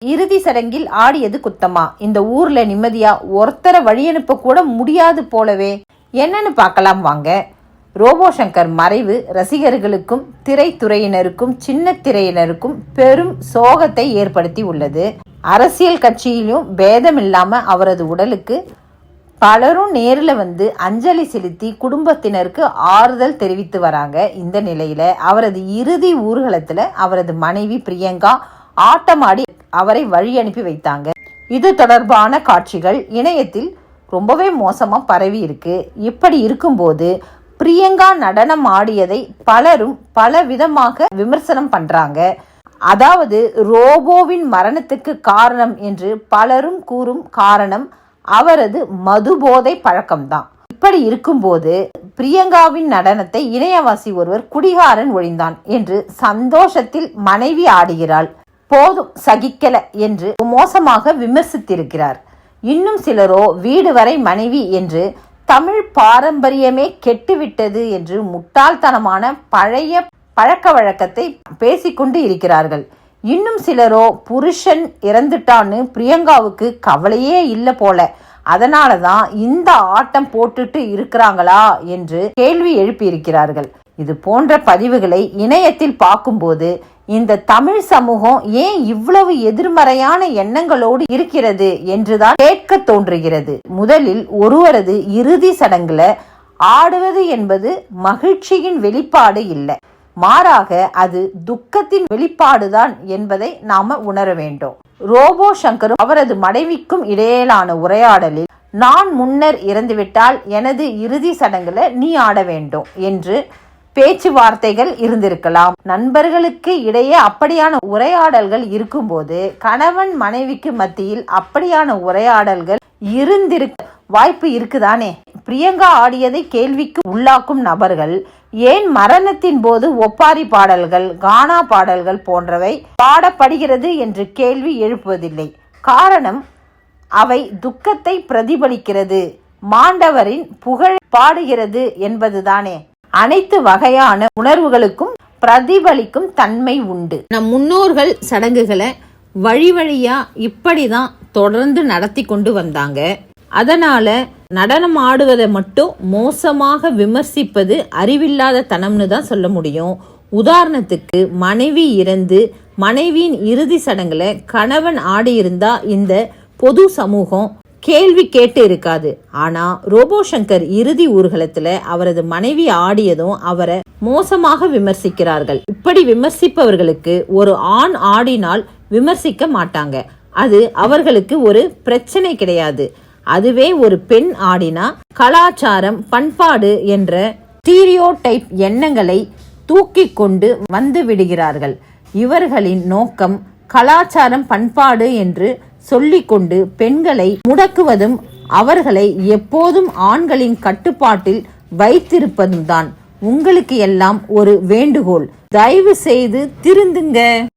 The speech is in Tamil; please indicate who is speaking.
Speaker 1: இறுதி சடங்கில் ஆடியது குத்தமா? இந்த ஊர்ல நிம்மதியா ஒருத்தரை வழி அனுப்ப கூட முடியாது போலவே. என்னன்னு பார்க்கலாம் வாங்க. ரோபோ சங்கர் மறைவு ரசிகர்களுக்கும் திரைத்துறையினருக்கும் சின்ன திரையினருக்கும் பெரும் சோகத்தை ஏற்படுத்தி உள்ளது. அரசியல் கட்சியிலும் பேதம் இல்லாம அவரது உடலுக்கு பலரும் நேரில் வந்து அஞ்சலி செலுத்தி குடும்பத்தினருக்கு ஆறுதல் தெரிவித்து வராங்க. இந்த நிலையில அவரது இறுதி ஊர்வலத்துல அவரது மனைவி பிரியங்கா ஆட்டமாடி அவரை வழி அனுப்பி வைத்தாங்க. இது தொடர்பான காட்சிகள் இணையத்தில் ரொம்பவே மோசமா பரவி இருக்கு. இப்படி இருக்கும்போது பிரியங்கா நடனம் ஆடியதை பலரும் பல விதமாக விமர்சனம் பண்றாங்க. அதாவது ரோபோவின் மரணத்துக்கு காரணம் என்று பலரும் கூறும் காரணம் அவரது மதுபோதை பழக்கம்தான். இப்படி இருக்கும்போது பிரியங்காவின் நடனத்தை இணையவாசி ஒருவர் குடிகாரன் ஒழிந்தான் என்று சந்தோஷத்தில் மனைவி ஆடுகிறாள், போதும் சகிக்கல என்று மோசமாக விமர்சித்திருக்கிறார். இன்னும் சிலரோ வீடு வரை மனைவி என்று தமிழ் பாரம்பரியமே கெட்டுவிட்டது என்று முட்டாள்தனமான பழைய பழக்க வழக்கத்தை பேசிக்கொண்டு இருக்கிறார்கள். இன்னும் சிலரோ புருஷன் இறந்துட்டான்னு பிரியங்காவுக்கு கவலையே இல்லை போல, அதனாலதான் இந்த ஆட்டம் போட்டுட்டு இருக்கிறாங்களா என்று கேள்வி எழுப்பி இருக்கிறார்கள். இது போன்ற பதிவுகளை இணையத்தில் பார்க்கும்போது இந்த தமிழ் சமூகம் ஏன் இவ்வளவு எதிர்மறையான எண்ணங்களோடு இருக்கிறது என்றுதான் கேட்க தோன்றுகிறது. முதலில் ஒருவரது இறுதி சடங்குல ஆடுவது என்பது மகிழ்ச்சியின் வெளிப்பாடு இல்லை, மாறாக அது துக்கத்தின் வெளிப்பாடுதான் என்பதை நாம உணர வேண்டும். ரோபோ சங்கரும் அவரது மனைவிக்கும் இடையிலான உரையாடலில், நான் முன்னர் இறந்துவிட்டால் எனது இறுதி சடங்குல நீ ஆட வேண்டும் என்று பேச்சுவார்த்தைகள் இருந்திருக்கலாம். நண்பர்களுக்கு இடையே அப்படியான உரையாடல்கள் இருக்கும்போது கணவன் மனைவிக்கு மத்தியில் அப்படியான உரையாடல்கள் இருந்திருக்க வாய்ப்பு இருக்குதானே? பிரியங்கா ஆடியதை கேள்விக்கு உள்ளாக்கும் நபர்கள் ஏன் மரணத்தின் போது ஒப்பாரி பாடல்கள், கானா பாடல்கள் போன்றவை பாடப்படுகிறது என்று கேள்வி எழுப்புவதில்லை. காரணம், அவை துக்கத்தை பிரதிபலிக்கிறது, மாண்டவரின் புகழ் பாடுகிறது என்பதுதானே. அனைத்து வகையான உணர்வுகளுக்கும் பிரதிபலிக்கும் தன்மை உண்டு. நம் முன்னோர்கள் சடங்குகளை வழி வழியா இப்படிதான் தொடர்ந்து நடத்தி கொண்டு வந்தாங்க. அதனால நடனம் ஆடுவதை மட்டும் மோசமாக விமர்சிப்பது அறிவில்லாத தனம்னு தான் சொல்ல முடியும். உதாரணத்துக்கு, மனைவி இறந்து மனைவியின் இறுதி சடங்குல கணவன் ஆடியிருந்தா இந்த பொது சமூகம் கேள்வி கேட்டு இருக்காது. ஆனா ரோபோ சங்கர் இறுதி ஊர்வலத்துல அவரது மனைவி ஆடியதும் அவரை மோசமாக விமர்சிக்கிறார்கள். இப்படி விமர்சிப்பவர்களுக்கு ஒரு ஆண் ஆடினால் விமர்சிக்க மாட்டாங்க, அது அவர்களுக்கு ஒரு பிரச்சனை கிடையாது. அதுவே ஒரு பெண் ஆடினா கலாச்சாரம் பண்பாடு என்ற ஸ்டீரியோடைப் எண்ணங்களை தூக்கி கொண்டு வந்து விடுகிறார்கள். இவர்களின் நோக்கம் கலாச்சாரம் பண்பாடு என்று சொல்லிக்கொண்டு பெண்களை முடக்குவதும் அவர்களை எப்போதும் ஆண்களின் கட்டுப்பாட்டில் வைத்திருப்பதும் தான். உங்களுக்கு எல்லாம் ஒரு வேண்டுகோள், தயவு செய்து திருந்துங்க.